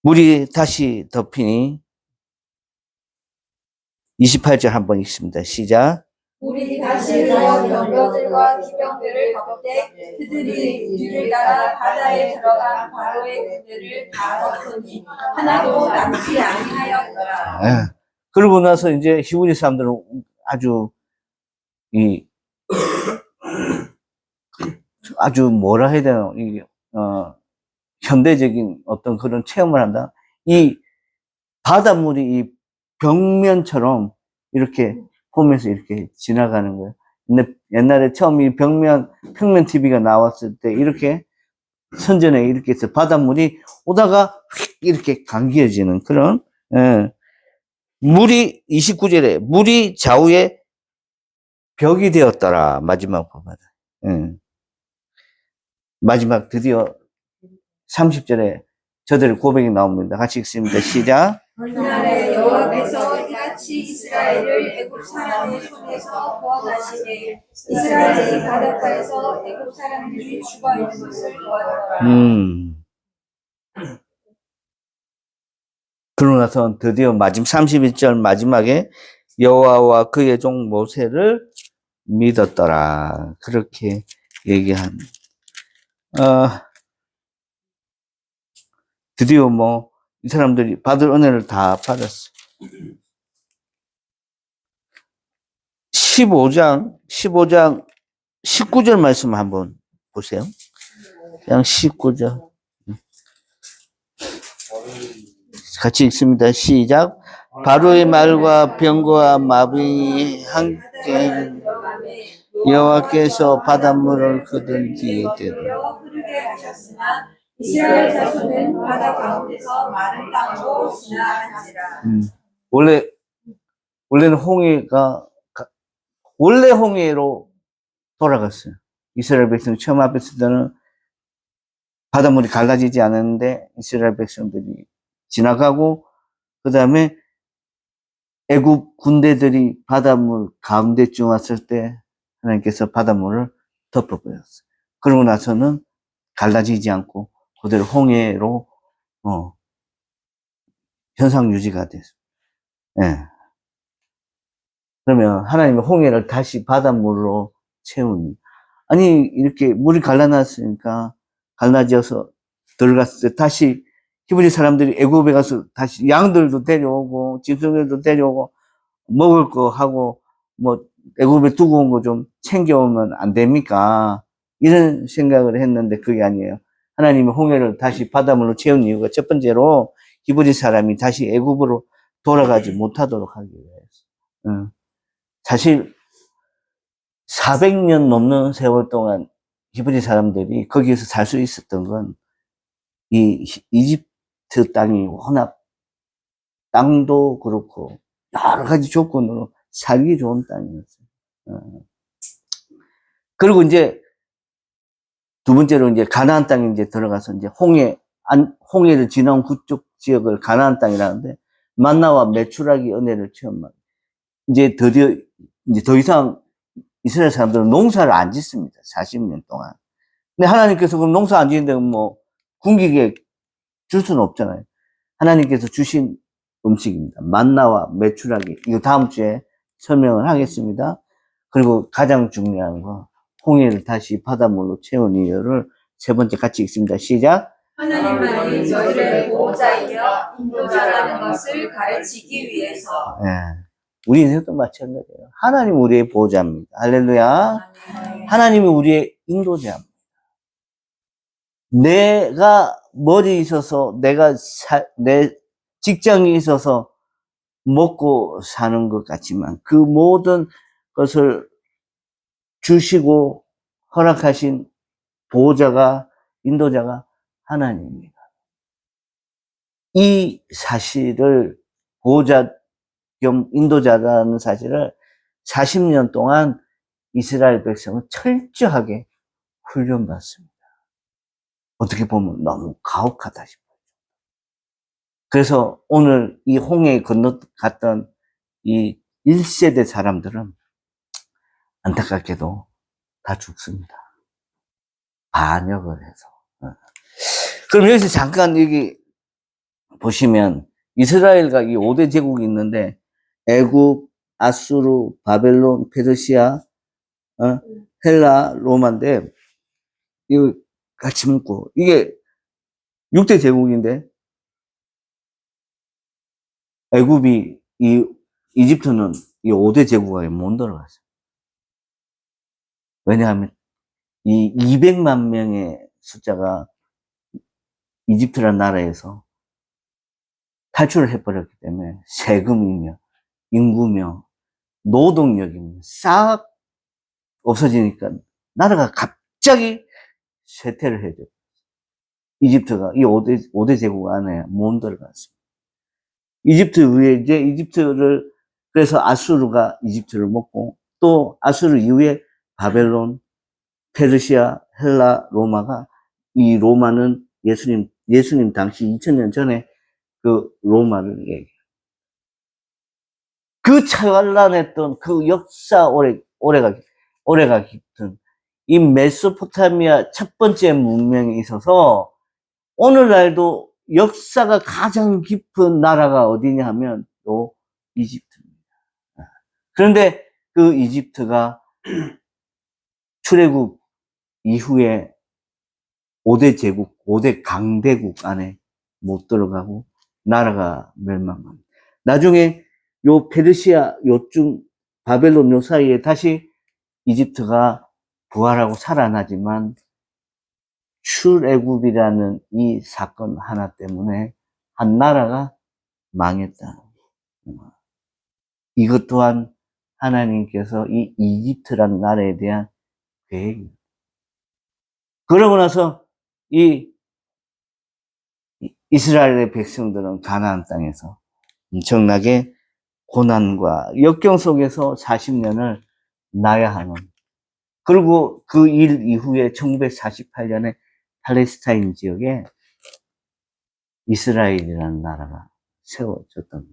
물이 다시 덮이니 28절 한번 읽습니다. 시작. 물이 다시 흘러 병거들과 기병들을 덮되 그들이 뒤를 따라 바다에 들어간 바로의 군대를 다 덮으니 하나도 남지 아니하였더라. 예. 그러고 나서 이제 히브리 사람들은 아주 아주 뭐라 해야 되나 현대적인 어떤 그런 체험을 한다. 이 바닷물이 이 벽면처럼 이렇게 보면서 이렇게 지나가는 거예요. 근데 옛날에 처음 이 평면 TV가 나왔을 때 이렇게 선전에 이렇게 해서 바닷물이 오다가 휙 이렇게 감겨지는 그런, 물이 29절에 물이 좌우에 벽이 되었더라. 마지막 보면. 마지막 드디어 30절에 저들의 고백이 나옵니다. 같이 읽습니다. 시작. 그날에 여호와께서 이같이 이스라엘을 애굽 사람의 손에서 구원하시되 이스라엘이 바닷가에서 애굽 사람들이 죽어 있는 것을 보았더라. 그러고 나서 드디어 31절 마지막에 여호와와 그의 종 모세를 믿었더라. 그렇게 얘기한. 드디어 이 사람들이 받을 은혜를 다 받았어. 15장 19절 말씀 한번 보세요. 장 19절. 같이 읽습니다. 시작. 바로의 말과 병거와 마병이 함께 여호와께서 바닷물을 그들 뒤에 대로 흐르게 하셨으나 이스라엘 자손은 바다 가운데서 마른 땅으로 지나간지라. 원래는 원래 홍해로 돌아갔어요. 이스라엘 백성 처음 앞에 때는 바닷물이 갈라지지 않았는데 이스라엘 백성들이 지나가고 그 다음에 애굽 군대들이 바닷물 가운데쯤 왔을 때 하나님께서 바닷물을 덮어버렸어요. 그러고 나서는 갈라지지 않고 그대로 홍해로 현상 유지가 됐어요. 예. 그러면 하나님은 홍해를 다시 바닷물로 채우니 아니 이렇게 물이 갈라놨으니까 갈라져서 들어갔을 때 다시 히브리 사람들이 애굽에 가서 다시 양들도 데려오고 짐승들도 데려오고 먹을 거 하고 뭐 애굽에 두고 온 거 좀 챙겨오면 안 됩니까? 이런 생각을 했는데 그게 아니에요. 하나님이 홍해를 다시 바닷물로 채운 이유가 첫 번째로 히브리 사람이 다시 애굽으로 돌아가지 못하도록 하기 위해서. 사실 400년 넘는 세월 동안 히브리 사람들이 거기에서 살 수 있었던 건 이 이집트 땅이 워낙 땅도 그렇고 여러 가지 조건으로 살기 좋은 땅이었어요. 그리고 이제 두 번째로 이제 가나안 땅에 이제 들어가서 이제 홍해를 지나온 그쪽 지역을 가나안 땅이라는데 만나와 메추라기 은혜를 체험하고 이제 드디어 이제 더 이상 이스라엘 사람들은 농사를 안 짓습니다. 40년 동안. 근데 하나님께서 그럼 농사 안 짓는데 뭐 굶기게 줄 수는 없잖아요. 하나님께서 주신 음식입니다. 만나와 메추라기. 이거 다음 주에 설명을 하겠습니다. 그리고 가장 중요한 거 홍해를 다시 바닷물로 채운 이유를 세 번째 같이 읽습니다. 시작. 하나님만이 저희를 보호자이며 인도자라는 것을 가르치기 위해서. 우리는 마찬가지예요. 하나님 우리의 보호자입니다. 할렐루야. 하나님이 우리의 인도자입니다. 내가 머리 있어서 내 직장이 있어서 먹고 사는 것 같지만 그 모든 것을 주시고 허락하신 보호자가 인도자가 하나님입니다. 이 사실을 보호자 겸 인도자라는 사실을 40년 동안 이스라엘 백성은 철저하게 훈련받습니다. 어떻게 보면 너무 가혹하다 싶어요. 그래서 오늘 이 홍해에 건너갔던 이 1세대 사람들은 안타깝게도 다 죽습니다. 반역을 해서. 그럼 여기서 잠깐 여기 보시면 이스라엘과 이 5대 제국이 있는데 애굽, 아수르, 바벨론, 페르시아, 헬라, 로마인데 이거 같이 묶고 이게 6대 제국인데 애굽이 이집트는 이 5대 제국에 못 들어갔어요. 왜냐하면 이 200만 명의 숫자가 이집트라는 나라에서 탈출을 해버렸기 때문에 세금이며 인구며 노동력이며 싹 없어지니까 나라가 갑자기 쇠퇴를 해야 돼요. 이집트가 이 5대 제국 안에 못 들어갔습니다. 이집트 위에 이제 그래서 아수르가 이집트를 먹고 또 아수르 이후에 바벨론, 페르시아, 헬라, 로마가 이 로마는 예수님 당시 2000년 전에 그 로마를 얘기해요. 그 찬란했던 그 역사 오래가 깊은 이 메소포타미아 첫 번째 문명에 있어서 오늘날도 역사가 가장 깊은 나라가 어디냐 하면 또 이집트입니다. 그런데 그 이집트가 출애굽 이후에 5대 제국, 5대 강대국 안에 못 들어가고 나라가 멸망합니다. 나중에 요 페르시아 요쯤 바벨론 요 사이에 다시 이집트가 부활하고 살아나지만 출애굽이라는 이 사건 하나 때문에 한 나라가 망했다. 이것 또한 하나님께서 이 이집트라는 나라에 대한 계획입니다. 그러고 나서 이 이스라엘의 백성들은 가나안 땅에서 엄청나게 고난과 역경 속에서 40년을 나야 하는, 그리고 그 일 이후에 1948년에 팔레스타인 지역에 이스라엘이라는 나라가 세워졌던,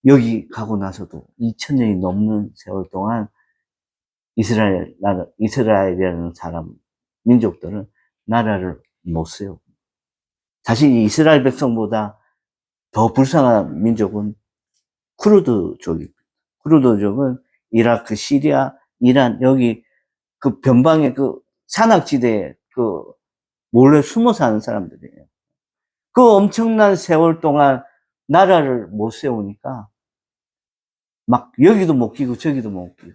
여기 가고 나서도 2000년이 넘는 세월 동안 이스라엘이라는 사람, 민족들은 나라를 못 세우고, 사실 이 이스라엘 백성보다 더 불쌍한 민족은 쿠르드족입니다. 쿠르드족은 이라크, 시리아, 이란, 여기 그 변방의 그 산악지대에 그 몰래 숨어 사는 사람들이에요. 그 엄청난 세월 동안 나라를 못 세우니까 막 여기도 못 끼고 저기도 못 끼고.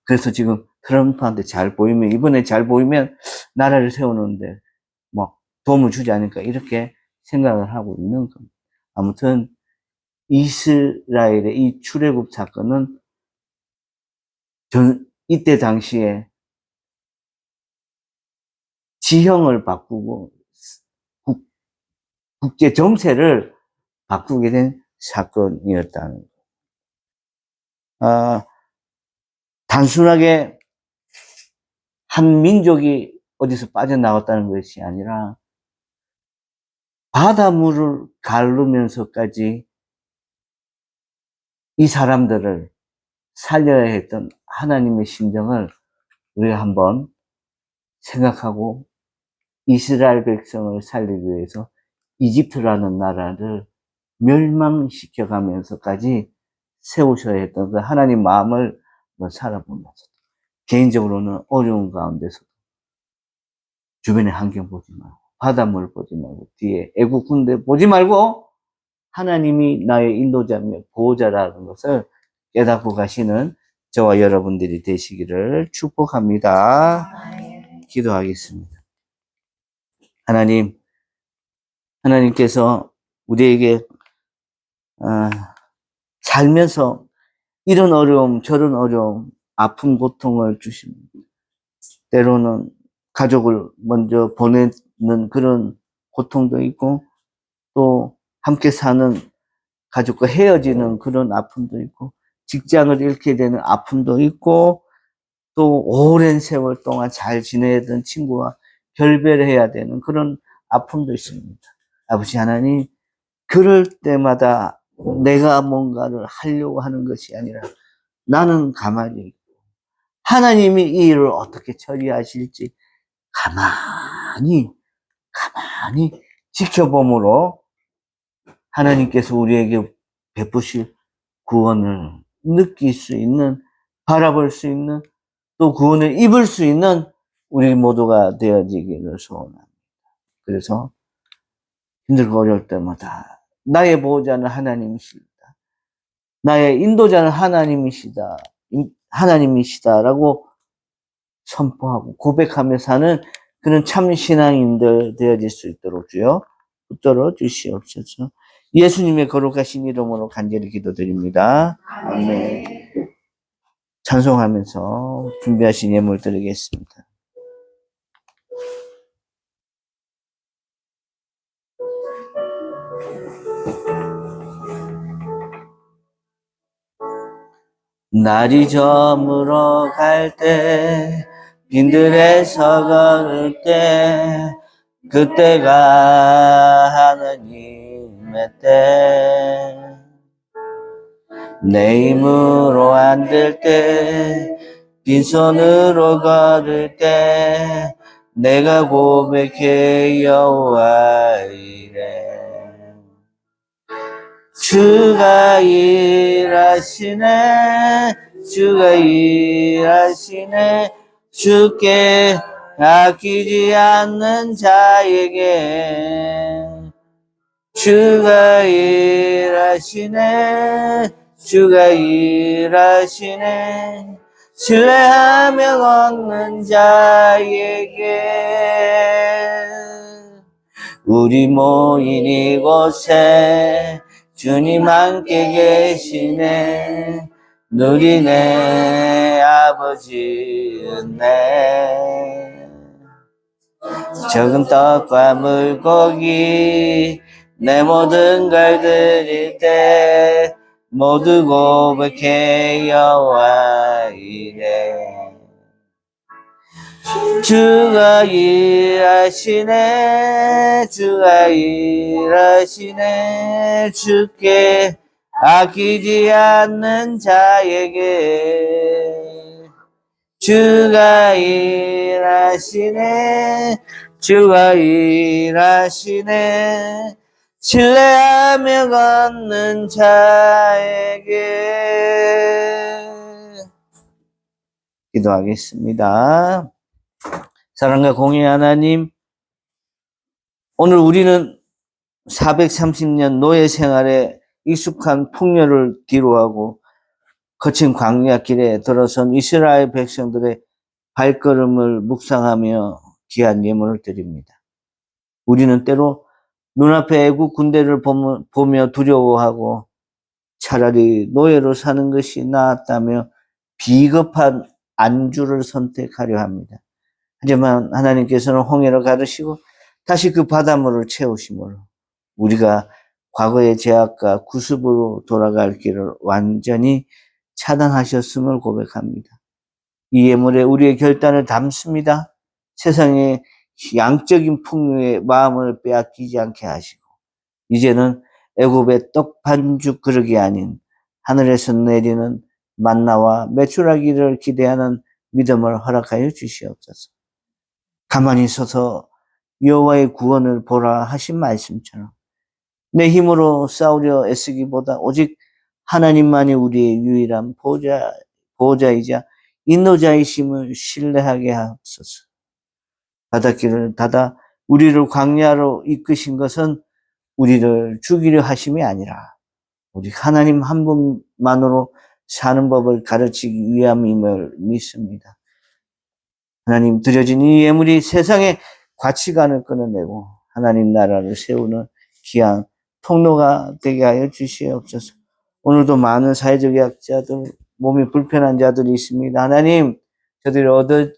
그래서 지금 트럼프한테 잘 보이면, 이번에 잘 보이면 나라를 세우는데 막 도움을 주지 않을까, 이렇게 생각을 하고 있는 겁니다. 아무튼 이스라엘의 이 출애굽 사건은 이때 당시에 지형을 바꾸고 국제 정세를 바꾸게 된 사건이었다는 거. 단순하게 한 민족이 어디서 빠져나왔다는 것이 아니라 바닷물을 가르면서까지 이 사람들을 살려야 했던 하나님의 심정을 우리가 한번 생각하고, 이스라엘 백성을 살리기 위해서 이집트라는 나라를 멸망시켜 가면서까지 세우셔야 했던 그 하나님 마음을 살아보면서, 개인적으로는 어려운 가운데서 주변의 환경 보지 말고, 바닷물 보지 말고, 뒤에 애국 군대 보지 말고 하나님이 나의 인도자며 보호자라는 것을 깨닫고 가시는 저와 여러분들이 되시기를 축복합니다. 기도하겠습니다. 하나님께서 우리에게 살면서 이런 어려움, 저런 어려움, 아픔, 고통을 주십니다. 때로는 가족을 먼저 보내는 그런 고통도 있고, 또 함께 사는 가족과 헤어지는 그런 아픔도 있고, 직장을 잃게 되는 아픔도 있고, 또 오랜 세월 동안 잘 지내던 친구와 결별해야 되는 그런 아픔도 있습니다. 아버지 하나님, 그럴 때마다 내가 뭔가를 하려고 하는 것이 아니라 나는 가만히 있고 하나님이 이 일을 어떻게 처리하실지 가만히 지켜봄으로 하나님께서 우리에게 베푸실 구원을 느낄 수 있는, 바라볼 수 있는, 또 구원을 입을 수 있는 우리 모두가 되어지기를 소원합니다. 그래서 힘들고 어려울 때마다 나의 보호자는 하나님이시다, 나의 인도자는 하나님이시다라고 선포하고 고백하며 사는 그런 참 신앙인들 되어질 수 있도록 주여 붙들어 주시옵소서. 예수님의 거룩하신 이름으로 간절히 기도드립니다. 아멘. 찬송하면서 준비하신 예물 드리겠습니다. 날이 저물어 갈 때, 빈들에서 걸을 때, 그때가 하나님의 때. 내 힘으로 안 될 때, 빈손으로 걸을 때, 내가 고백해 여호와 이래. 주가 일하시네, 주가 일하시네, 주께 아끼지 않는 자에게. 주가 일하시네, 주가 일하시네, 신뢰하며 걷는 자에게 우리 모인 이곳에 주님 함께 계시네. 누리네 아버지 은혜. 적은 떡과 물고기 내 모든 걸 드릴 때 모두 고백해 여호와 이래. 주가 일하시네. 주가 일하시네. 주께 아끼지 않는 자에게 주가 일하시네. 주가 일하시네. 신뢰하며 걷는 자에게. 기도하겠습니다. 사랑과 공의 하나님, 오늘 우리는 430년 노예 생활에 익숙한 풍요를 뒤로하고 거친 광야 길에 들어선 이스라엘 백성들의 발걸음을 묵상하며 귀한 예물을 드립니다. 우리는 때로 눈앞에 애국 군대를 보며 두려워하고 차라리 노예로 사는 것이 나았다며 비겁한 안주를 선택하려 합니다. 하지만 하나님께서는 홍해를 가르시고 다시 그 바닷물을 채우심으로 우리가 과거의 죄악과 구습으로 돌아갈 길을 완전히 차단하셨음을 고백합니다. 이 예물에 우리의 결단을 담습니다. 세상의 양적인 풍요에 마음을 빼앗기지 않게 하시고 이제는 애굽의 떡 반죽 그릇이 아닌 하늘에서 내리는 만나와 메추라기를 기대하는 믿음을 허락하여 주시옵소서. 가만히 서서 여호와의 구원을 보라 하신 말씀처럼 내 힘으로 싸우려 애쓰기보다 오직 하나님만이 우리의 유일한 보호자이자 인도자이심을 신뢰하게 하옵소서. 바닷길을 닫아 우리를 광야로 이끄신 것은 우리를 죽이려 하심이 아니라 오직 하나님 한 분만으로 사는 법을 가르치기 위함임을 믿습니다. 하나님, 드려진 이 예물이 세상의 가치관을 끊어내고 하나님 나라를 세우는 귀한 통로가 되게 하여 주시옵소서. 오늘도 많은 사회적 약자들, 몸이 불편한 자들이 있습니다. 하나님, 저들이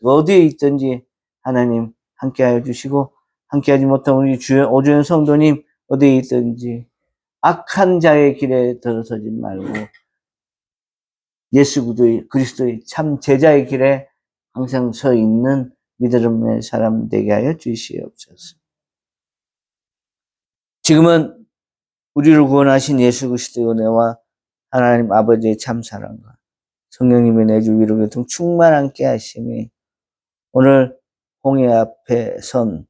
어디에 있든지 하나님 함께하여 주시고 함께하지 못한 우리 오주연 성도님 어디에 있든지 악한 자의 길에 들어서지 말고 예수 그리스도의 참 제자의 길에 항상 서 있는 믿음의 사람 되게 하여 주시옵소서. 지금은 우리를 구원하신 예수 그리스도의 은혜와 하나님 아버지의 참 사랑과 성령님의 내주 위로 교통 충만하게 하심이 오늘 홍해 앞에 선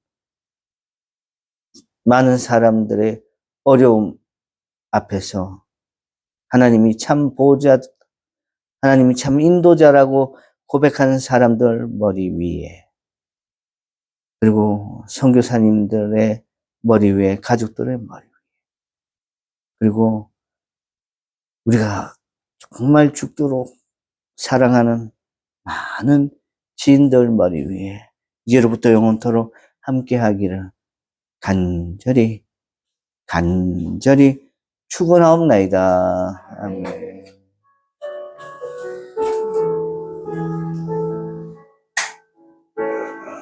많은 사람들의 어려움 앞에서 하나님이 참 보호자, 하나님이 참 인도자라고 고백하는 사람들 머리 위에, 그리고 선교사님들의 머리 위에, 가족들의 머리 위에, 그리고 우리가 정말 죽도록 사랑하는 많은 지인들 머리 위에 이제로부터 영원토록 함께 하기를 간절히 축원하옵나이다. 아멘.